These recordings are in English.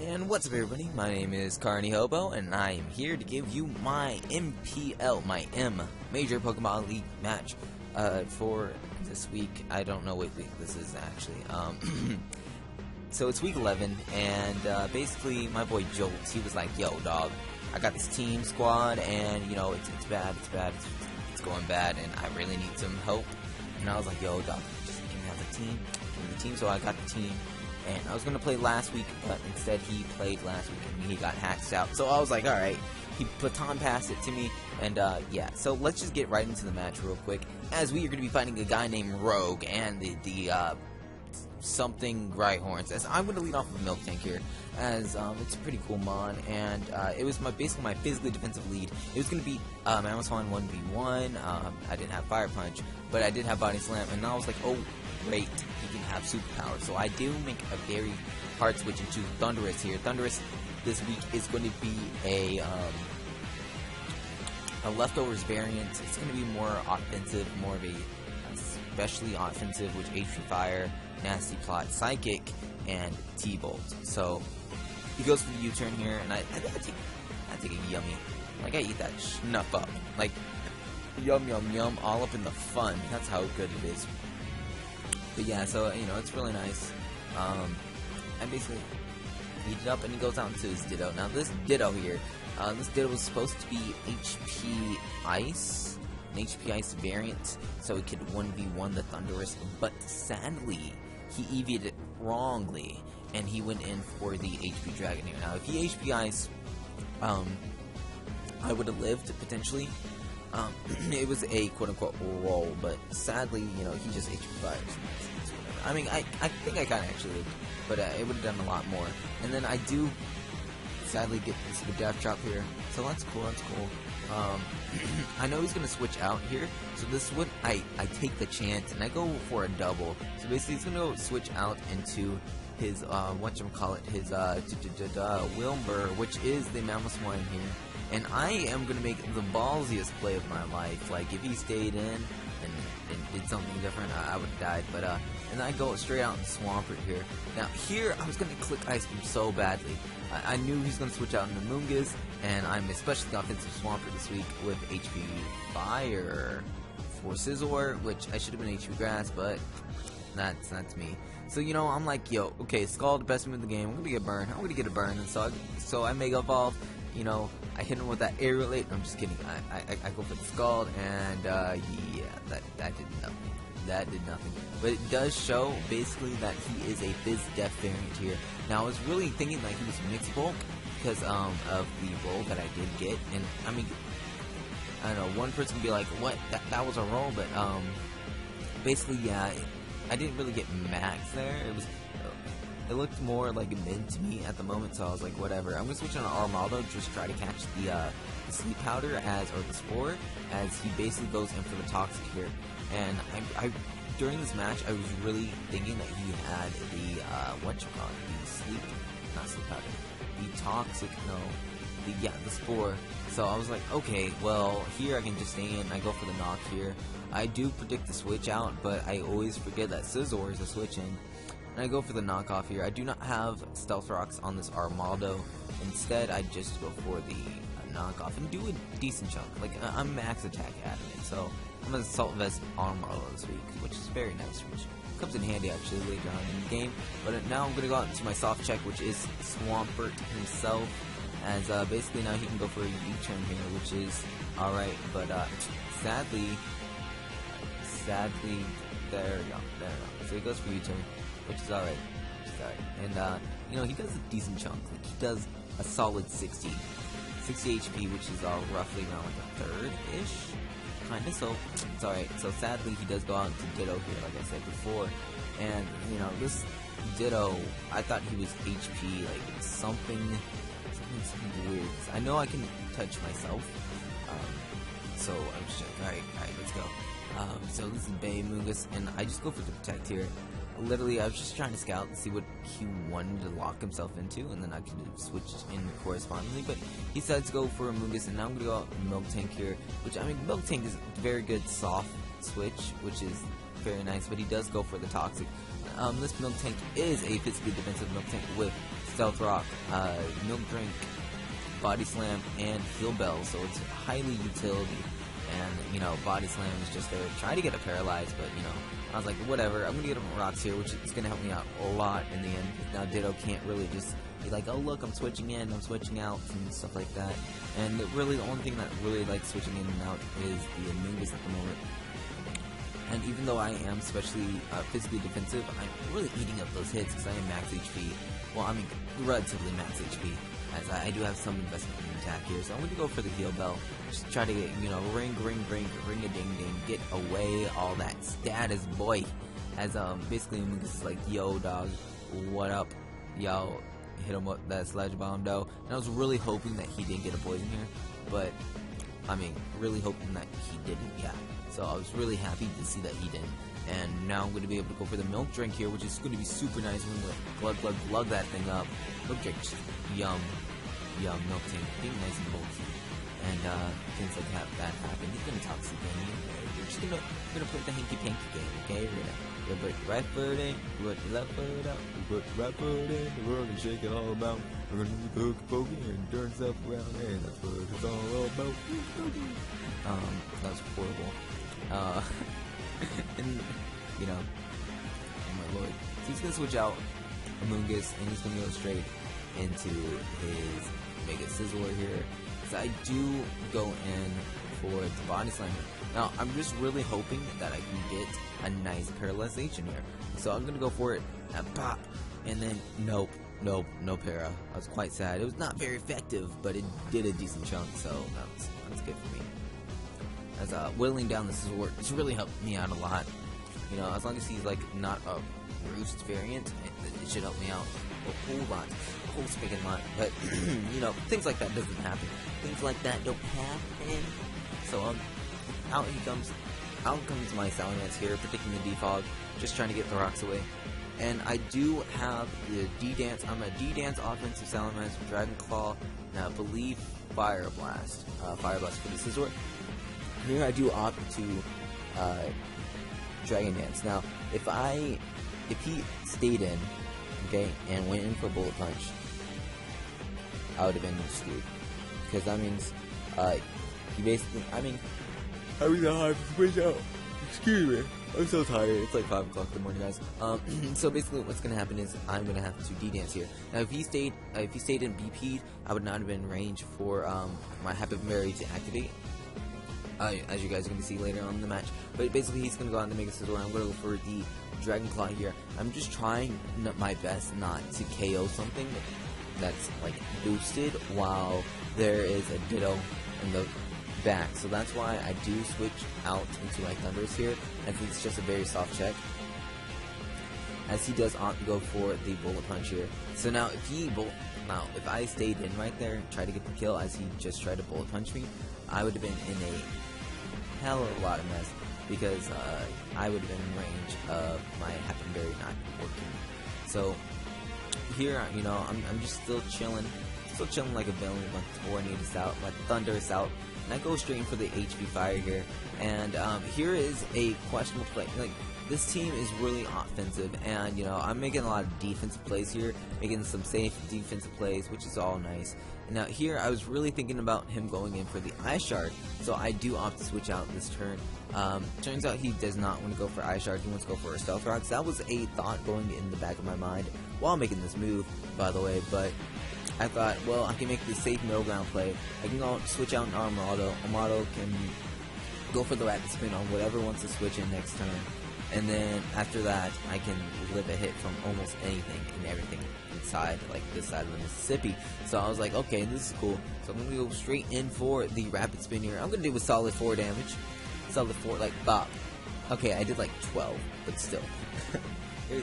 And what's up, everybody? My name is Carney Hobo, and I am here to give you my MPL, my Major Pokemon League match for this week. I don't know what week this is actually. So it's week 11, and basically my boy Jolt, he was like, "Yo, dog, I got this team squad, and you know it's bad, it's going bad, and I really need some help." And I was like, "Yo, dog, just give me the team, give me the team." So I got the team. And I was going to play last week, but instead he played last week and he got hacked out. So I was like, alright, he baton passed it to me, and yeah. So let's just get right into the match real quick, as we are going to be fighting a guy named Rogue and the something Ryhorns. As I'm going to lead off with Milk Tank here, as it's a pretty cool mon, and it was basically my physically defensive lead. It was going to be Amazon 1v1. I didn't have Fire Punch, but I did have Body Slam, and I was like, oh, great, he can have superpowers. So I do make a very hard switch into Thundurus here. Thundurus this week is going to be a leftovers variant. It's going to be more offensive, more of a especially offensive, which HP Fire, Nasty Plot, Psychic, and T-Bolt. So he goes for the U-turn here, and I take a yummy. Like, I eat that snuff up. Like, yum, yum, yum, all up in the fun. That's how good it is. But yeah, so, you know, it's really nice. I basically heat it up, and he goes out into his Ditto. Now, this Ditto here, this Ditto was supposed to be HP Ice, an HP Ice variant, so it could 1v1 the Thundurus, but sadly, he EV'd it wrongly, and he went in for the HP Dragon here. Now, if he HP Ice, I would have lived, potentially. It was a quote-unquote roll, but sadly, you know, he just HP fires. I mean, I think I kind of actually lived, but it would have done a lot more. And then I do sadly get this the death drop here, so that's cool. I know he's gonna switch out here, so this is what I take the chance and I go for a double. So basically, he's gonna go switch out into his whatchamacallit, his Wilbur, which is the Mammoth Swine here. And I am going to make the ballsiest play of my life. Like, if he stayed in and did something different, I would have died. But, and I go straight out and Swampert here. Now, here, I was going to click Ice Beam so badly. I knew he was going to switch out into Moongus, and I'm especially offensive Swampert this week with HP Fire for Scizor, which I should have been HP Grass, but that's me. So, you know, I'm like, yo, okay, Scald, best move in the game. I'm going to get burned. I'm going to get a burn. And so I Mega Evolve. You know, I hit him with that aerial late. I'm just kidding. I go for the Scald, and yeah, that did nothing. That did nothing. But it does show basically that he is a Fizz Def variant here. Now, I was really thinking like he was Mixed Bulk because of the roll that I did get. And I mean, I don't know, one person would be like, "What? That was a roll?" But basically, yeah, I didn't really get max there. It looked more like a mid to me at the moment, so I was like, whatever. I'm gonna switch on Armaldo, just try to catch the Sleep Powder or the Spore, as he basically goes in for the Toxic here. And I during this match, I was really thinking that he had the not Sleep Powder, the Toxic, the Spore. So I was like, okay, well, here I can just stay in. I go for the knock here. I do predict the switch out, but I always forget that Scizor is a switch in. And I go for the knockoff here. I do not have Stealth Rocks on this Armaldo. Instead, I just go for the knockoff and do a decent chunk. Like, I'm max attack adamant, so I'm going to Assault Vest Armaldo this week, which is very nice, which comes in handy actually later on in the game. But now I'm going to go out into my soft check, which is Swampert himself, as basically now he can go for a U-turn here, which is alright, but sadly, there we go. So he goes for U-turn, which is alright. And, you know, he does a decent chunk. Like, he does a solid 60 HP, which is roughly around like a third-ish, kinda, so it's alright. So sadly, he does go out to Ditto here, like I said before. And, you know, this Ditto, I thought he was HP, like, something weird. I know I can touch myself, so I'm just like, alright, let's go. So this is Bay Moongus, and I just go for the Protect here. Literally, I was just trying to scout and see what he wanted to lock himself into, and then I could have switched in correspondingly, but he decided to go for a Moongus, and now I'm going to go out Milk Tank here, which, I mean, Milk Tank is a very good soft switch, which is very nice, but he does go for the Toxic. This Milk Tank is a physically defensive Milk Tank with Stealth Rock, Milk Drink, Body Slam, and Heal Bell, so it's highly utility. And, you know, Body Slam is just there. Try to get it paralyzed, but, you know, I was like, whatever, I'm going to get him rocks here, which is going to help me out a lot in the end. Now, Ditto can't really just be like, oh, look, I'm switching in, I'm switching out, and stuff like that. And really, the only thing that really likes switching in and out is the Amoonguss at the moment. And even though I am especially physically defensive, I'm really eating up those hits because I am max HP. Well, I mean, relatively max HP, as I do have some investment in attack here. So I'm going to go for the Heal Bell. Just try to get, you know, ring a ding ding, get away all that status, boy. As basically Amoonguss is like, yo dog, what up, yo, hit him with that Sledge Bomb though. And I was really hoping that he didn't get a poison here, but I mean, really hoping that he didn't, yeah. So I was really happy to see that he didn't. And now I'm going to be able to go for the Milk Drink here, which is going to be super nice. I'm going to glug that thing up. Milk Drink, yum, Milk Tank, being nice and bulky. And things like that happen. He's gonna toxic game. We're just gonna play the hanky panky game, okay? We're gonna put your right foot in, put your left foot out, put your right foot in, and we're gonna shake it all about. We're gonna do the pokey and turn stuff around, and that's what it's all about. That was horrible. And you know, oh my lord. So he's gonna switch out Amoonguss, and he's gonna go straight into his Mega Sizzler here. So I do go in for the Body Slam here. Now, I'm just really hoping that I can get a nice paralyzation here. So I'm going to go for it, and pop, and then nope, no para. I was quite sad. It was not very effective, but it did a decent chunk, so that's good for me. As whittling down the Sizzler, it's really helped me out a lot. You know, as long as he's like not a Roost variant, it should help me out a whole lot. Whole spigot lot, but you know, things like that doesn't happen. Things like that don't happen. So out comes my Salamence here, predicting the Defog, just trying to get the rocks away. And I do have the D-Dance. I'm a D-Dance offensive Salamence with Dragon Claw, and I believe Fire Blast. Fire Blast for the Scizor. Here I do opt to Dragon Dance. Now, if he stayed in, okay, and went in for Bullet Punch, I would have been screwed. Because that means, he basically, I mean, how is that hard to switch out? Excuse me, I'm so tired. It's like 5 o'clock in the morning, guys. So basically what's going to happen is I'm going to have to D-Dance here. Now if he stayed in BP, I would not have been in range for, my Happy Berry to activate. As you guys are going to see later on in the match. But basically he's going to go on the Mega Sizzler. I'm going to go for the Dragon Claw here. I'm just trying my best not to KO something that's like boosted while there is a Ditto in the back. So that's why I do switch out into my Thunders here. I think it's just a very soft check, as he does opt to go for the Bullet Punch here. So now if I stayed in right there, try to get the kill as he just tried to Bullet Punch me, I would have been in a hell of a lot of mess, because I would have been in range of my Happy Berry not working. So here, you know, I'm just still chilling like a villain. My Tornado's out, my Thunder is out, and I go straight in for the HP Fire here. And here is a questionable play. Like, this team is really offensive, and you know, I'm making a lot of defensive plays here, making some safe defensive plays, which is all nice. And now here, I was really thinking about him going in for the Ice Shard, so I do opt to switch out this turn. Turns out he does not want to go for Ice Shard, he wants to go for a Stealth Rock. So that was a thought going in the back of my mind while making this move, by the way, but I thought, well, I can make the safe middle ground play. I can go switch out an Armado. Armado can go for the Rapid Spin on whatever wants to switch in next turn. And then after that, I can live a hit from almost anything and everything inside, like this side of the Mississippi. So I was like, okay, this is cool. So I'm going to go straight in for the Rapid Spin here. I'm going to do a solid 4 damage. Solid 4, like, bop. Okay, I did like 12, but still. He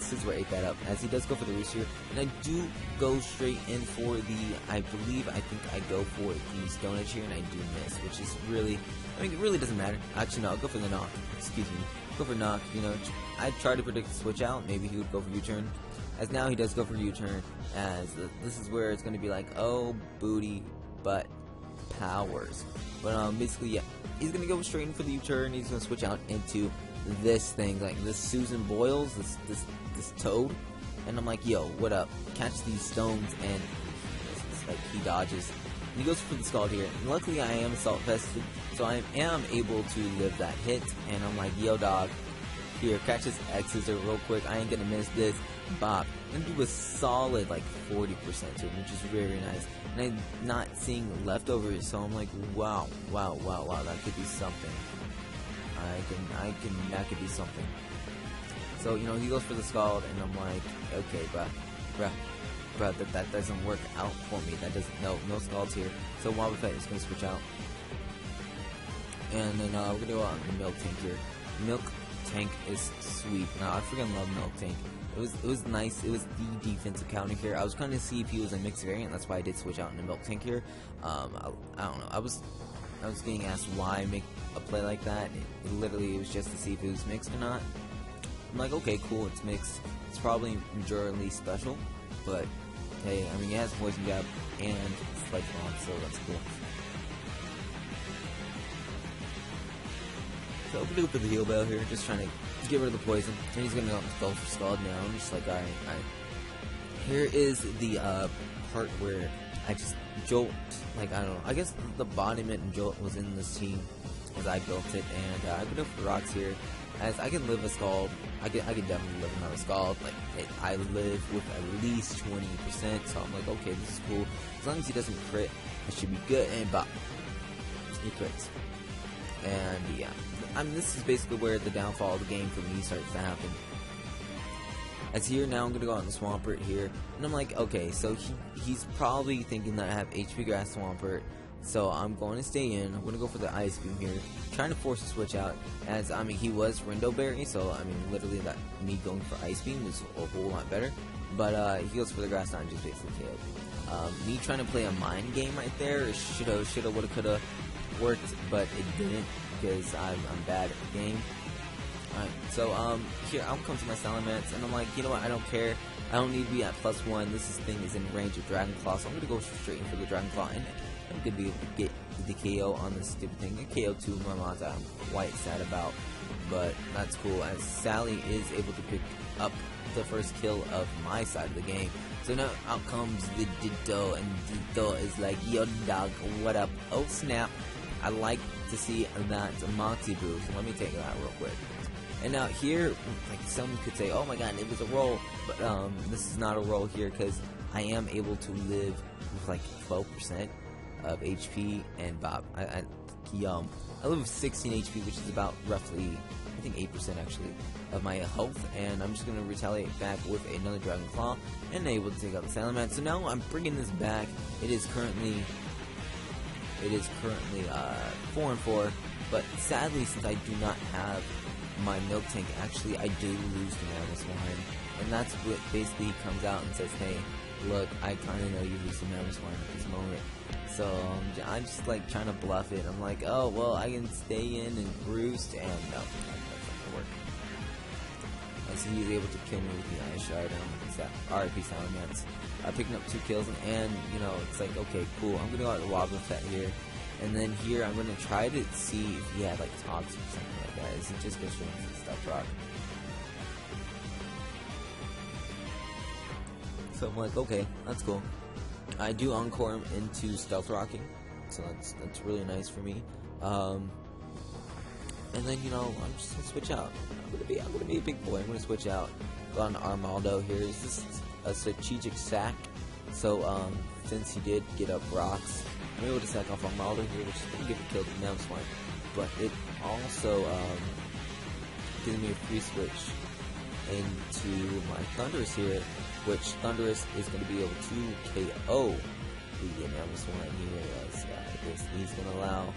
Scizor ate that up, as he does go for the Roost here. And I do go straight in for the, I think I go for the Stone Edge here, and I do miss, which is really, I mean, it really doesn't matter. Actually, no, I'll go for the Knock. Excuse me. Go for Knock, you know. I tried to predict the switch out. Maybe he would go for U-turn. As now he does go for U-turn, as this is where it's going to be like, oh, booty, butt, powers. But basically, yeah, he's going to go straight in for the U-turn. He's going to switch out into this thing, like this Susan Boyles, this Toad. and I'm like, yo, what up? Catch these stones, and it's like he dodges. And he goes for the Scald here. And luckily, I am assault vested, so I am able to live that hit. And I'm like, yo, dog, here, catch this X scissor real quick. I ain't gonna miss this. Bop. And do a solid like 40% to him, which is very nice. And I'm not seeing leftovers, so I'm like, wow, that could be something. That could be something. So, you know, he goes for the Scald, and I'm like, okay, bruh, that doesn't work out for me. That doesn't, no Scalds here. So Wobbuffet is gonna switch out. And then we're gonna go out on the Milk Tank here. Milk Tank is sweet. Now, I freaking love Milk Tank. It was nice. It was the defensive counter here. I was trying to see if he was a mixed variant. That's why I did switch out into Milk Tank here. I don't know. I was getting asked why make a play like that. It literally was just to see if it was mixed or not. I'm like, okay, cool, it's mixed. It's probably majorly special, but hey, I mean, it has Poison Jab and Spike Bomb, so that's cool. So I'm gonna go for the heal bell here, just trying to get rid of the poison. And he's gonna go for Scald now. I'm just like, alright. Here is the part where I just jolt, like, I don't know. I guess the embodiment and jolt was in this team as I built it, and I'm gonna go for rocks here. As I can live a Scald, I can definitely live another Scald. Like, I live with at least 20%, so I'm like, okay, this is cool. As long as he doesn't crit, it should be good. And bop, he crits. And yeah, I mean, this is basically where the downfall of the game for me starts to happen. As here, now I'm gonna go out and Swampert here, and I'm like, okay, so he's probably thinking that I have HP Grass Swampert, so I'm going to stay in. I'm gonna go for the Ice Beam here, trying to force a switch out. As I mean, he was Rindo Berry, so I mean, literally that me going for Ice Beam was a whole lot better. But he goes for the Grass Knot, just basically KO'd. Me trying to play a mind game right there, shoulda, woulda, coulda worked, but it didn't because I'm bad at the game. Alright, so here I'll come to my Salamence, and I'm like, you know what, I don't care. I don't need to be at +1. This thing is in range of Dragon Claw, so I'm gonna go straight in for the Dragon Claw, and I'm gonna be able to get the KO on this stupid thing. A KO 2 of my mods I'm quite sad about, but that's cool, as Sally is able to pick up the first kill of my side of the game. So now out comes the Ditto, and Ditto is like, yo dog, what up? Oh snap, I like to see that Moxie boost. Let me take that real quick. And now here, like, some could say, oh my god, it was a roll, but this is not a roll here, because I am able to live with like 12% of HP, and bop, I live with 16 HP, which is about roughly, I think 8% actually, of my health, and I'm just going to retaliate back with another Dragon Claw, and able to take out the Salamence. So now I'm bringing this back. It is currently 4-4, but sadly, since I do not have my Milk Tank, actually I do lose to Mammoth Swine, and that's what basically comes out and says, hey, look, I kind of know you lose to Mammoth Swine at this moment, so I'm just like trying to bluff it. I'm like, oh well, I can stay in and roost, and no, that's not gonna work. And so he's able to kill me with the Ice Shard, and RIP Salamence, picking up 2 kills, and you know, it's like, okay, cool, I'm gonna go out the Wobbuffet here. And then here, I'm going to try to see if he had, like, Tox or something like that. Is it just goes straight into the Stealth Rock? So I'm like, okay, that's cool. I do Encore him into Stealth Rocking, so that's really nice for me. And then, you know, I'm just going to switch out. I'm gonna be a big boy. I'm going to switch out. Go on Armaldo here. Is this a strategic sack? So, since he did get up rocks, I'm able to sack off Armaldo here, which is going to give a kill to Mammoth Swine, but it also gives me a free switch into my Thundurus here, which Thundurus is going to be able to KO the Mammoth Swine here, as he's going to allow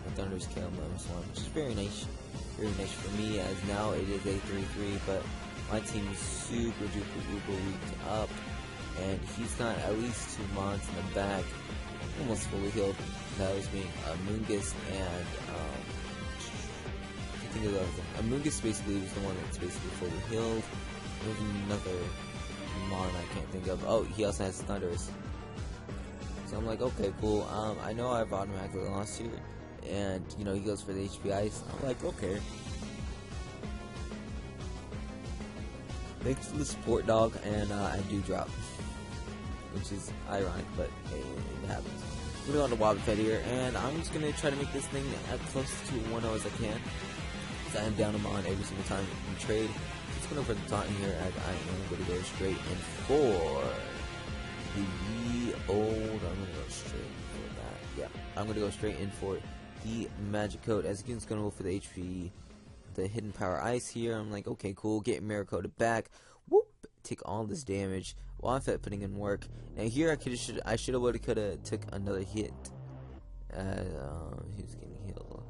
the Thundurus KO Mammoth Swine, which is very nice for me, as now it is a 3-3, but my team is super duper uber weak up, and he's got at least 2 mods in the back, almost fully healed. That was being Amoonguss and I think of the other thing. Amoonguss basically was the one that's basically fully healed. There's another mon I can't think of. Oh, he also has Thundurus. So I'm like, okay, cool. I know I've automatically lost here, and you know he goes for the HP Ice. I'm like, okay. thanks to the support dog, and I do drop, which is ironic, but hey, it happens. We're going to Wobbuffet here, and I'm just going to try to make this thing as close to 1-0 as I can. So I am down him on every single time in trade. Just going for the taunt here, as I am going to go straight in for the old. I'm going to go straight for that. Yeah, I'm going to go straight in for the magic coat. As again, it's going to go for the HP, the hidden power ice here. I'm like, okay, cool. Get mirror coated back. Whoop! Take all this damage. Wobbuffet putting in work. Now here I should have could have took another hit. He was getting healed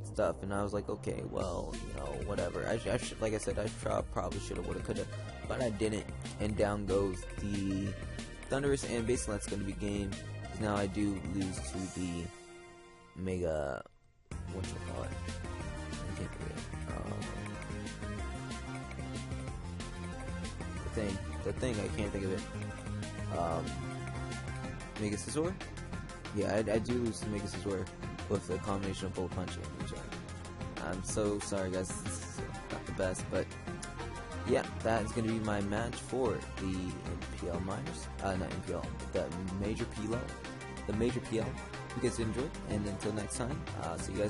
stuff, and I was like, okay, well, you know, whatever. Like I said, I probably should have, would have, could have, but I didn't. And down goes the Thunderous, and basically that's going to be game. Now I do lose to the Mega. What you call it? I can't think of it. The thing, I can't think of it. Mega Scizor? Yeah, I do lose to Mega Scizor with the combination of Bullet Punch and Regen. I'm so sorry, guys. This is not the best, but yeah, that is going to be my match for the MPL minors. Not MPL, the Major PL. The Major PL. You guys enjoyed, and until next time, see you guys.